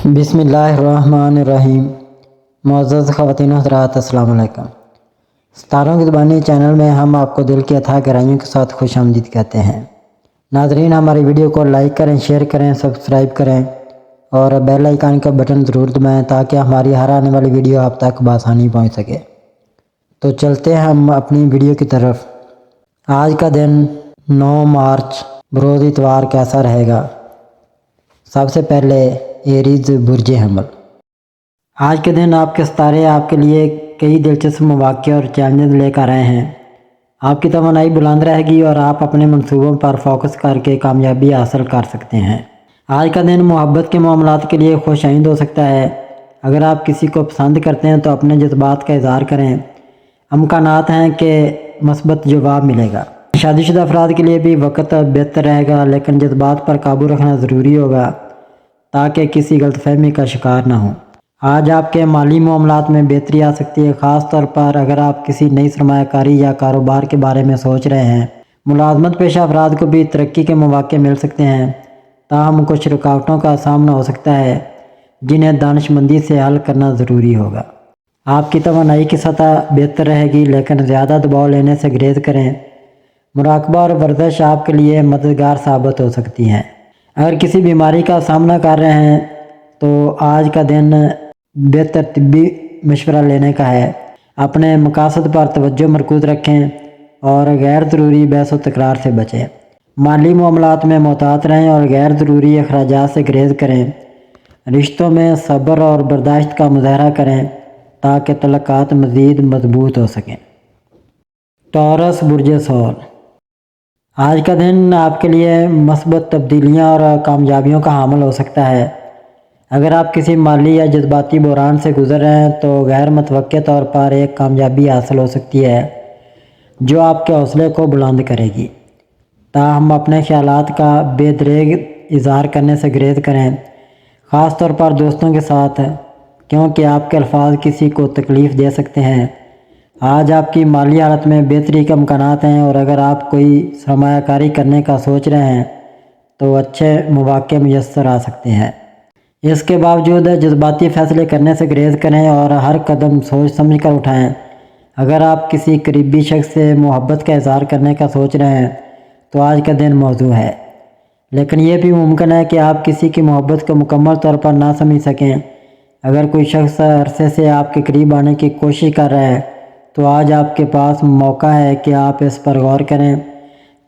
بسم اللہ الرحمن الرحیم۔ معزز خواتین و حضرات، السلام علیکم۔ ستاروں کی زبانی چینل میں ہم آپ کو دل کی اتھاہ گہرائیوں کے ساتھ خوش آمدید کہتے ہیں۔ ناظرین، ہماری ویڈیو کو لائک کریں، شیئر کریں، سبسکرائب کریں اور بیل آئیکن کا بٹن ضرور دبائیں تاکہ ہماری ہر آنے والی ویڈیو آپ تک بآسانی پہنچ سکے۔ تو چلتے ہیں ہم اپنی ویڈیو کی طرف۔ آج کا دن 9 مارچ بروز اتوار کیسا رہے گا؟ سب سے پہلے ایریز برج حمل۔ آج کے دن آپ کے ستارے آپ کے لیے کئی دلچسپ مواقع اور چیلنجز لے کر آئے ہیں۔ آپ کی توانائی بلند رہے گی اور آپ اپنے منصوبوں پر فوکس کر کے کامیابی حاصل کر سکتے ہیں۔ آج کا دن محبت کے معاملات کے لیے خوش آئند ہو سکتا ہے۔ اگر آپ کسی کو پسند کرتے ہیں تو اپنے جذبات کا اظہار کریں۔ امکانات ہیں کہ مثبت جواب ملے گا۔ شادی شدہ افراد کے لیے بھی وقت بہتر رہے گا، لیکن جذبات پر قابو رکھنا ضروری ہوگا تاکہ کسی غلط فہمی کا شکار نہ ہوں۔ آج آپ کے مالی معاملات میں بہتری آ سکتی ہے، خاص طور پر اگر آپ کسی نئی سرمایہ کاری یا کاروبار کے بارے میں سوچ رہے ہیں۔ ملازمت پیشہ افراد کو بھی ترقی کے مواقع مل سکتے ہیں، تاہم کچھ رکاوٹوں کا سامنا ہو سکتا ہے جنہیں دانش مندی سے حل کرنا ضروری ہوگا۔ آپ کی توانائی کی سطح بہتر رہے گی، لیکن زیادہ دباؤ لینے سے گریز کریں۔ مراقبہ اور ورزش آپ کے لیے مددگار ثابت ہو سکتی ہیں۔ اگر کسی بیماری کا سامنا کر رہے ہیں تو آج کا دن بہتر طبی مشورہ لینے کا ہے۔ اپنے مقاصد پر توجہ مرکوز رکھیں اور غیر ضروری بحث و تکرار سے بچیں۔ مالی معاملات میں محتاط رہیں اور غیر ضروری اخراجات سے گریز کریں۔ رشتوں میں صبر اور برداشت کا مظاہرہ کریں تاکہ تعلقات مزید مضبوط ہو سکیں۔ ٹورس برج ثور۔ آج کا دن آپ کے لیے مثبت تبدیلیاں اور کامیابیوں کا حامل ہو سکتا ہے۔ اگر آپ کسی مالی یا جذباتی بحران سے گزر رہے ہیں تو غیر متوقع طور پر ایک کامیابی حاصل ہو سکتی ہے جو آپ کے حوصلے کو بلند کرے گی۔ تاہم اپنے خیالات کا بے دریغ اظہار کرنے سے گریز کریں، خاص طور پر دوستوں کے ساتھ، کیونکہ آپ کے الفاظ کسی کو تکلیف دے سکتے ہیں۔ آج آپ کی مالی حالت میں بہتری کے امکانات ہیں اور اگر آپ کوئی سرمایہ کاری کرنے کا سوچ رہے ہیں تو اچھے مواقع میسر آ سکتے ہیں۔ اس کے باوجود جذباتی فیصلے کرنے سے گریز کریں اور ہر قدم سوچ سمجھ کر اٹھائیں۔ اگر آپ کسی قریبی شخص سے محبت کا اظہار کرنے کا سوچ رہے ہیں تو آج کا دن موزوں ہے، لیکن یہ بھی ممکن ہے کہ آپ کسی کی محبت کو مکمل طور پر نہ سمجھ سکیں۔ اگر کوئی شخص عرصے سے آپ کے قریب آنے کی کوشش کر رہا ہے تو آج آپ کے پاس موقع ہے کہ آپ اس پر غور کریں۔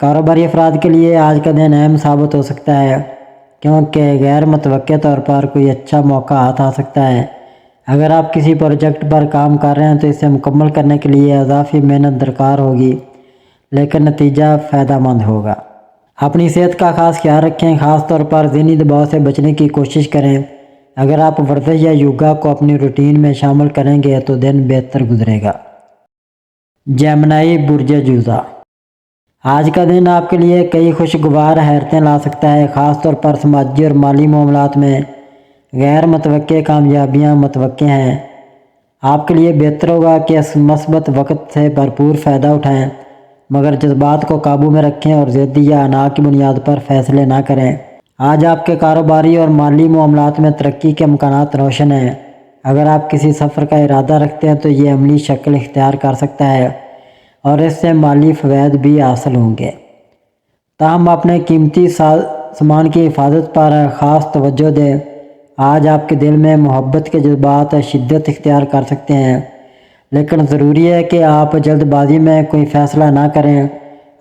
کاروباری افراد کے لیے آج کا دن اہم ثابت ہو سکتا ہے کیونکہ غیر متوقع طور پر کوئی اچھا موقع ہاتھ آ سکتا ہے۔ اگر آپ کسی پروجیکٹ پر کام کر رہے ہیں تو اسے مکمل کرنے کے لیے اضافی محنت درکار ہوگی، لیکن نتیجہ فائدہ مند ہوگا۔ اپنی صحت کا خاص خیال رکھیں، خاص طور پر ذہنی دباؤ سے بچنے کی کوشش کریں۔ اگر آپ ورزش یا یوگا کو اپنی روٹین میں شامل کریں گے تو دن بہتر گزرے گا۔ جیمنائی برج جوزا۔ آج کا دن آپ کے لیے کئی خوشگوار حیرتیں لا سکتا ہے، خاص طور پر سماجی اور مالی معاملات میں غیر متوقع کامیابیاں متوقع ہیں۔ آپ کے لیے بہتر ہوگا کہ اس مثبت وقت سے بھرپور فائدہ اٹھائیں، مگر جذبات کو قابو میں رکھیں اور ضدی یا انا کی بنیاد پر فیصلے نہ کریں۔ آج آپ کے کاروباری اور مالی معاملات میں ترقی کے امکانات روشن ہیں۔ اگر آپ کسی سفر کا ارادہ رکھتے ہیں تو یہ عملی شکل اختیار کر سکتا ہے اور اس سے مالی فوائد بھی حاصل ہوں گے۔ تاہم اپنے قیمتی سامان کی حفاظت پر خاص توجہ دیں۔ آج آپ کے دل میں محبت کے جذبات شدت اختیار کر سکتے ہیں، لیکن ضروری ہے کہ آپ جلد بازی میں کوئی فیصلہ نہ کریں۔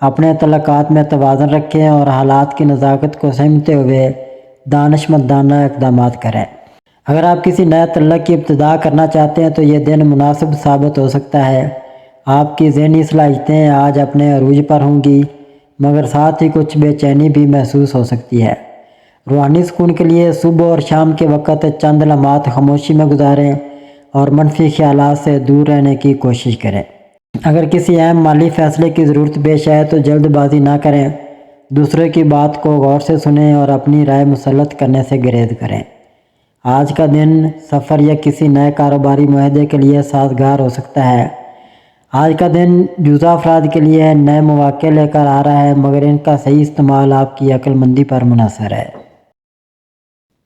اپنے تعلقات میں توازن رکھیں اور حالات کی نزاکت کو سمجھتے ہوئے دانشمندانہ اقدامات کریں۔ اگر آپ کسی نئے تعلق کی ابتدا کرنا چاہتے ہیں تو یہ دن مناسب ثابت ہو سکتا ہے۔ آپ کی ذہنی صلاحیتیں آج اپنے عروج پر ہوں گی، مگر ساتھ ہی کچھ بے چینی بھی محسوس ہو سکتی ہے۔ روحانی سکون کے لیے صبح اور شام کے وقت چند لمحات خاموشی میں گزاریں اور منفی خیالات سے دور رہنے کی کوشش کریں۔ اگر کسی اہم مالی فیصلے کی ضرورت پیش آئے تو جلد بازی نہ کریں، دوسرے کی بات کو غور سے سنیں اور اپنی رائے مسلط کرنے سے گریز کریں۔ آج کا دن سفر یا کسی نئے کاروباری معاہدے کے لیے سازگار ہو سکتا ہے۔ آج کا دن جوزا افراد کے لیے نئے مواقع لے کر آ رہا ہے، مگر ان کا صحیح استعمال آپ کی عقل مندی پر منحصر ہے۔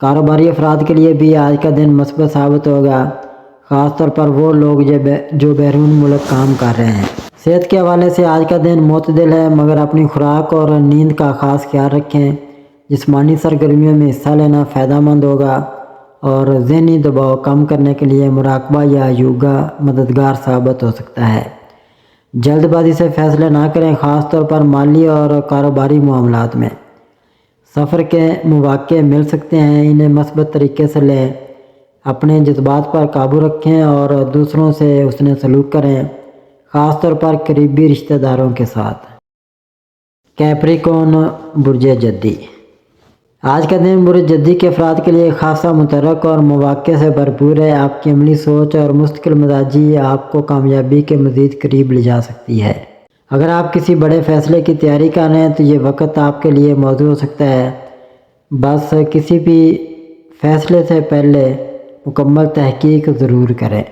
کاروباری افراد کے لیے بھی آج کا دن مثبت ثابت ہوگا، خاص طور پر وہ لوگ جو بیرون ملک کام کر رہے ہیں۔ صحت کے حوالے سے آج کا دن معتدل ہے، مگر اپنی خوراک اور نیند کا خاص خیال رکھیں۔ جسمانی سرگرمیوں میں حصہ لینا فائدہ مند ہوگا اور ذہنی دباؤ کم کرنے کے لیے مراقبہ یا یوگا مددگار ثابت ہو سکتا ہے۔ جلد بازی سے فیصلے نہ کریں، خاص طور پر مالی اور کاروباری معاملات میں۔ سفر کے مواقع مل سکتے ہیں، انہیں مثبت طریقے سے لیں۔ اپنے جذبات پر قابو رکھیں اور دوسروں سے حسن سلوک کریں، خاص طور پر قریبی رشتہ داروں کے ساتھ۔ کیپریکون برج جدی۔ آج کا دن برج جدی کے افراد کے لیے خاصا متحرک اور مواقع سے بھرپور ہے۔ آپ کی عملی سوچ اور مستقل مزاجی آپ کو کامیابی کے مزید قریب لے جا سکتی ہے۔ اگر آپ کسی بڑے فیصلے کی تیاری کر رہے ہیں تو یہ وقت آپ کے لیے موزوں ہو سکتا ہے۔ بس کسی بھی فیصلے سے پہلے مکمل تحقیق ضرور کریں۔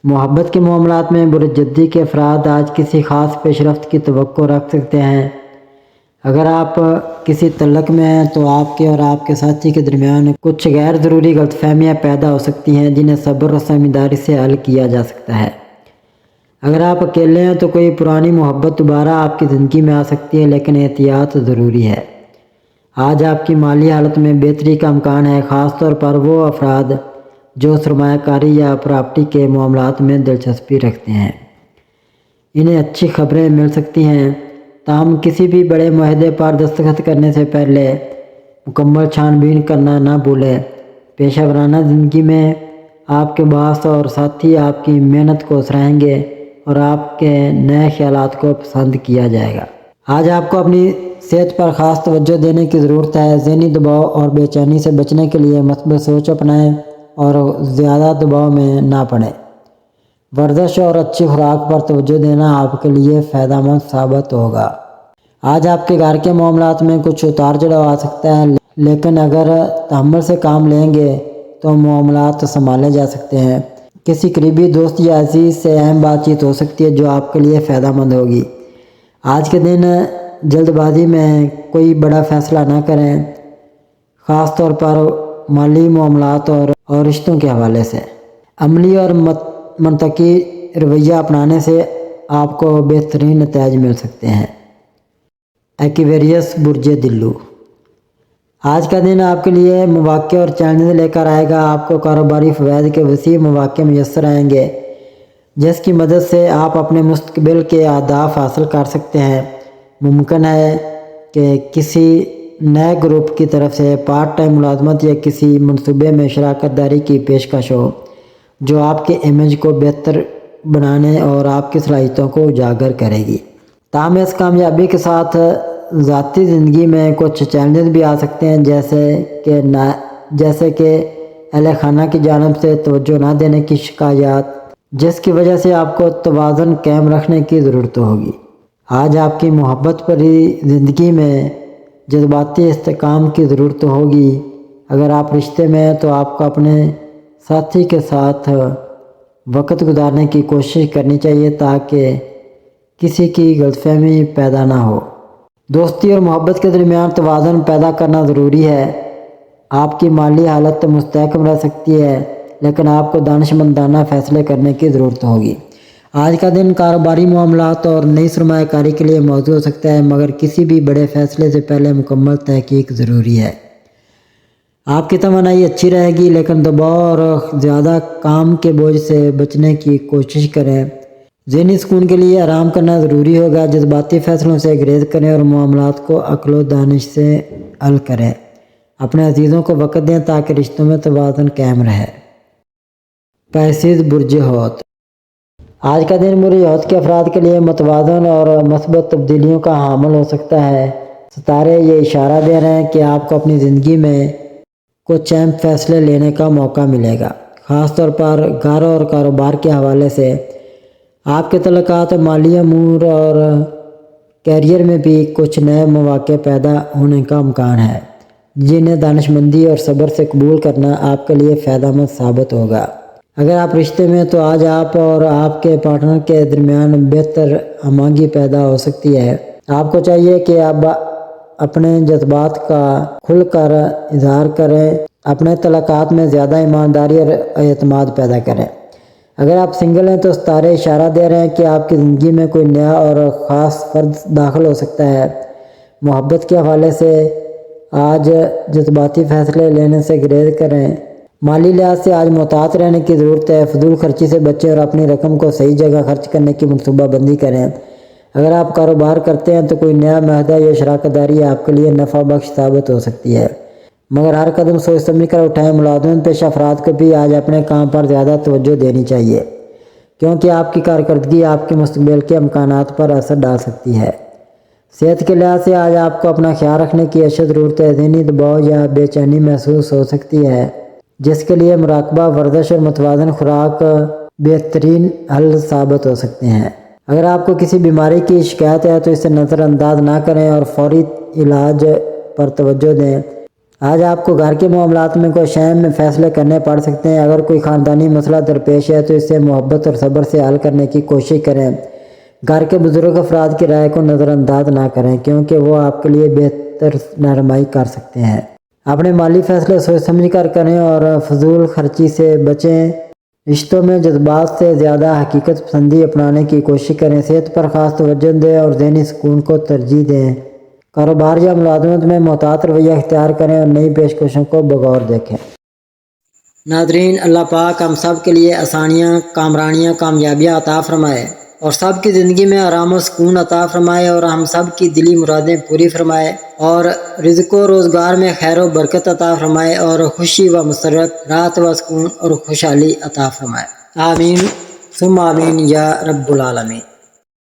محبت کے معاملات میں برج جدی کے افراد آج کسی خاص پیش رفت کی توقع رکھ سکتے ہیں۔ اگر آپ کسی تعلق میں ہیں تو آپ کے اور آپ کے ساتھی کے درمیان کچھ غیر ضروری غلط فہمیاں پیدا ہو سکتی ہیں، جنہیں صبر اور سمجھداری سے حل کیا جا سکتا ہے۔ اگر آپ اکیلے ہیں تو کوئی پرانی محبت دوبارہ آپ کی زندگی میں آ سکتی ہے، لیکن احتیاط ضروری ہے۔ آج آپ کی مالی حالت میں بہتری کا امکان ہے، خاص طور پر وہ افراد جو سرمایہ کاری یا پراپرٹی کے معاملات میں دلچسپی رکھتے ہیں۔ انہیں اچھی خبریں مل سکتی ہیں، تاہم کسی بھی بڑے معاہدے پر دستخط کرنے سے پہلے مکمل چھان بین کرنا نہ بھولیں۔ پیشہ ورانہ زندگی میں آپ کے باس اور ساتھی آپ کی محنت کو سراہیں گے اور آپ کے نئے خیالات کو پسند کیا جائے گا۔ آج آپ کو اپنی صحت پر خاص توجہ دینے کی ضرورت ہے۔ ذہنی دباؤ اور بے چینی سے بچنے کے لیے مثبت سوچ اپنائیں اور زیادہ دباؤ میں نہ پڑیں۔ ورزش اور اچھی خوراک پر توجہ دینا آپ کے لیے فائدہ مند ثابت ہوگا۔ آج آپ کے گھر کے معاملات میں کچھ اتار چڑھاؤ آ سکتا ہے، لیکن اگر تحمل سے کام لیں گے تو معاملات سنبھالے جا سکتے ہیں۔ کسی قریبی دوست یا عزیز سے اہم بات چیت ہو سکتی ہے جو آپ کے لیے فائدہ مند ہوگی۔ آج کے دن جلد بازی میں کوئی بڑا فیصلہ نہ کریں، خاص طور پر مالی معاملات اور رشتوں کے حوالے سے۔ عملی اور منطقی رویہ اپنانے سے آپ کو بہترین نتائج مل سکتے ہیں۔ ایکویریس برج دلو۔ آج کا دن آپ کے لیے مواقع اور چیلنجز لے کر آئے گا۔ آپ کو کاروباری فوائد کے وسیع مواقع میسر آئیں گے، جس کی مدد سے آپ اپنے مستقبل کے اہداف حاصل کر سکتے ہیں۔ ممکن ہے کہ کسی نئے گروپ کی طرف سے پارٹ ٹائم ملازمت یا کسی منصوبے میں شراکت داری کی پیشکش ہو، جو آپ کے امیج کو بہتر بنانے اور آپ کی صلاحیتوں کو اجاگر کرے گی۔ تاہم اس کامیابی کے ساتھ ذاتی زندگی میں کچھ چیلنجز بھی آ سکتے ہیں، جیسے کہ اہل خانہ کی جانب سے توجہ نہ دینے کی شکایات، جس کی وجہ سے آپ کو توازن قائم رکھنے کی ضرورت ہوگی۔ آج آپ کی محبت بھری زندگی میں جذباتی استحکام کی ضرورت ہوگی۔ اگر آپ رشتے میں ہیں تو آپ کو اپنے ساتھی کے ساتھ وقت گزارنے کی کوشش کرنی چاہیے تاکہ کسی کی غلط فہمی پیدا نہ ہو۔ دوستی اور محبت کے درمیان توازن پیدا کرنا ضروری ہے۔ آپ کی مالی حالت مستحکم رہ سکتی ہے، لیکن آپ کو دانشمندانہ فیصلے کرنے کی ضرورت ہوگی۔ آج کا دن کاروباری معاملات اور نئی سرمایہ کاری کے لیے موزوں ہو سکتا ہے، مگر کسی بھی بڑے فیصلے سے پہلے مکمل تحقیق ضروری ہے۔ آپ کی توانائی اچھی رہے گی، لیکن دباؤ اور زیادہ کام کے بوجھ سے بچنے کی کوشش کریں۔ ذہنی سکون کے لیے آرام کرنا ضروری ہوگا۔ جذباتی فیصلوں سے گریز کریں اور معاملات کو عقل و دانش سے حل کریں۔ اپنے عزیزوں کو وقت دیں تاکہ رشتوں میں توازن قائم رہے۔ پیسز برج حوت۔ آج کا دن برج حوت کے افراد کے لیے متوازن اور مثبت تبدیلیوں کا حامل ہو سکتا ہے۔ ستارے یہ اشارہ دے رہے ہیں کہ آپ کو اپنی زندگی میں کچھ اہم فیصلے لینے کا موقع ملے گا، خاص طور پر گھر اور کاروبار کے حوالے سے۔ آپ کے تعلقات، مالی امور اور کیریئر میں بھی کچھ نئے مواقع پیدا ہونے کا امکان ہے، جنہیں دانشمندی اور صبر سے قبول کرنا آپ کے لیے فائدہ مند ثابت ہوگا۔ اگر آپ رشتے میں ہیں تو آج آپ اور آپ کے پارٹنر کے درمیان بہتر ہم آہنگی پیدا ہو سکتی ہے۔ آپ کو چاہیے کہ اپنے جذبات کا کھل کر اظہار کریں، اپنے تعلقات میں زیادہ ایمانداری اور اعتماد پیدا کریں۔ اگر آپ سنگل ہیں تو ستارے اشارہ دے رہے ہیں کہ آپ کی زندگی میں کوئی نیا اور خاص فرد داخل ہو سکتا ہے۔ محبت کے حوالے سے آج جذباتی فیصلے لینے سے گریز کریں۔ مالی لحاظ سے آج محتاط رہنے کی ضرورت ہے۔ فضول خرچی سے بچیں اور اپنی رقم کو صحیح جگہ خرچ کرنے کی منصوبہ بندی کریں۔ اگر آپ کاروبار کرتے ہیں تو کوئی نیا معاہدہ یا شراکت داری آپ کے لیے نفع بخش ثابت ہو سکتی ہے، مگر ہر قدم سوچ سمجھ کر اٹھائیں۔ ملازمت پیشہ افراد کو بھی آج اپنے کام پر زیادہ توجہ دینی چاہیے، کیونکہ آپ کی کارکردگی آپ کے مستقبل کے امکانات پر اثر ڈال سکتی ہے۔ صحت کے لحاظ سے آج آپ کو اپنا خیال رکھنے کی اشد ضرورت ہے۔ ذہنی دباؤ یا بے چینی محسوس ہو سکتی ہے، جس کے لیے مراقبہ، ورزش اور متوازن خوراک بہترین حل ثابت ہو سکتے ہیں۔ اگر آپ کو کسی بیماری کی شکایت ہے تو اسے نظر انداز نہ کریں اور فوری علاج پر توجہ دیں۔ آج آپ کو گھر کے معاملات میں کوئی اہم فیصلے کرنے پڑ سکتے ہیں۔ اگر کوئی خاندانی مسئلہ درپیش ہے تو اسے محبت اور صبر سے حل کرنے کی کوشش کریں۔ گھر کے بزرگ افراد کی رائے کو نظر انداز نہ کریں، کیونکہ وہ آپ کے لیے بہتر رہنمائی کر سکتے ہیں۔ اپنے مالی فیصلے سوچ سمجھ کر کریں اور فضول خرچی سے بچیں۔ رشتوں میں جذبات سے زیادہ حقیقت پسندی اپنانے کی کوشش کریں۔ صحت پر خاص توجہ دیں اور ذہنی سکون کو ترجیح دیں۔ کاروبار یا ملازمت میں محتاط رویہ اختیار کریں اور نئی پیشکشوں کو بغور دیکھیں۔ ناظرین، اللہ پاک ہم سب کے لیے آسانیاں، کامرانیاں، کامیابیاں عطا فرمائے اور سب کی زندگی میں آرام و سکون عطا فرمائے اور ہم سب کی دلی مرادیں پوری فرمائے اور رزق و روزگار میں خیر و برکت عطا فرمائے اور خوشی و مسرت، راحت و سکون اور خوشحالی عطا فرمائے۔ آمین ثم آمین یا رب العالمین۔